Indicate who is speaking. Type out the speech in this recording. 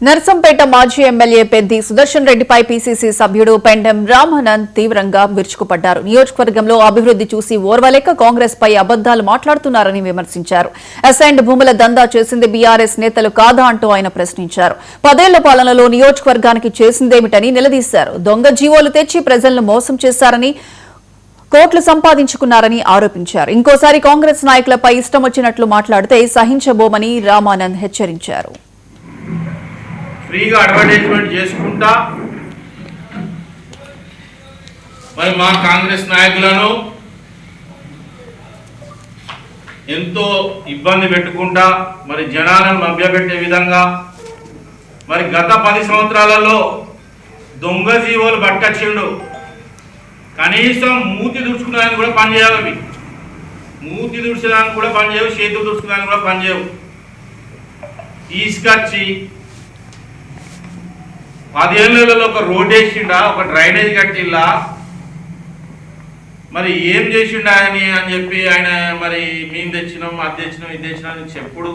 Speaker 1: నర్సంపేట మాజీ ఎమ్మెల్యే పెద్ది సుదర్శన్ రెడ్డిపై పీసీసీ సభ్యుడు పెండెం రామానంద్ తీవ్రంగా విరుచుకుపడ్డారు. నియోజకవర్గంలో అభివృద్ధి చూసి ఓర్వలేక కాంగ్రెస్ పై అబద్దాలు మాట్లాడుతున్నారని విమర్శించారు. అసైన్డ్ భూముల దందా చేసింది బీఆర్ఎస్ నేతలు కాదా అంటూ ఆయన ప్రశ్నించారు. 10 ఏళ్ల పాలనలో నియోజకవర్గానికి చేసిందేమిటని నిలదీశారు. దొంగ జీవోలు తెచ్చి ప్రజలను మోసం చేశారని, కోట్లు సంపాదించుకున్నారని ఆరోపించారు. ఇంకోసారి కాంగ్రెస్ నాయకులపై ఇష్టం వచ్చినట్లు మాట్లాడితే సహించబోమని రామానంద్ హెచ్చరించారు.
Speaker 2: ఫ్రీగా అడ్వర్టైజ్మెంట్ చేసుకుంటా మరి మా కాంగ్రెస్ నాయకులను ఎంతో ఇబ్బంది పెట్టుకుంటా మరి జనాలను మభ్యపెట్టే విధంగా మరి గత 10 సంవత్సరాలలో దొంగ జీవోలు పట్టచ్చిండు. కనీసం మూతి దుడుచుకునేదానికి కూడా పనిచేయాలి. అవి మూతి దుడిచేదానికి కూడా పనిచేయవు, చేతులు దుడుచుకునేదానికి కూడా పనిచేయవు. తీసుకొచ్చి 10 ఏళ్ళలో ఒక రోడ్ వేసిండా, ఒక డ్రైనేజ్ కట్టిల్లా, మరి ఏం చేసిండా అని చెప్పి ఆయన మరి మేము తెచ్చినాం, అది తెచ్చినాం, ఇది తెచ్చినాం అని చెప్పుడు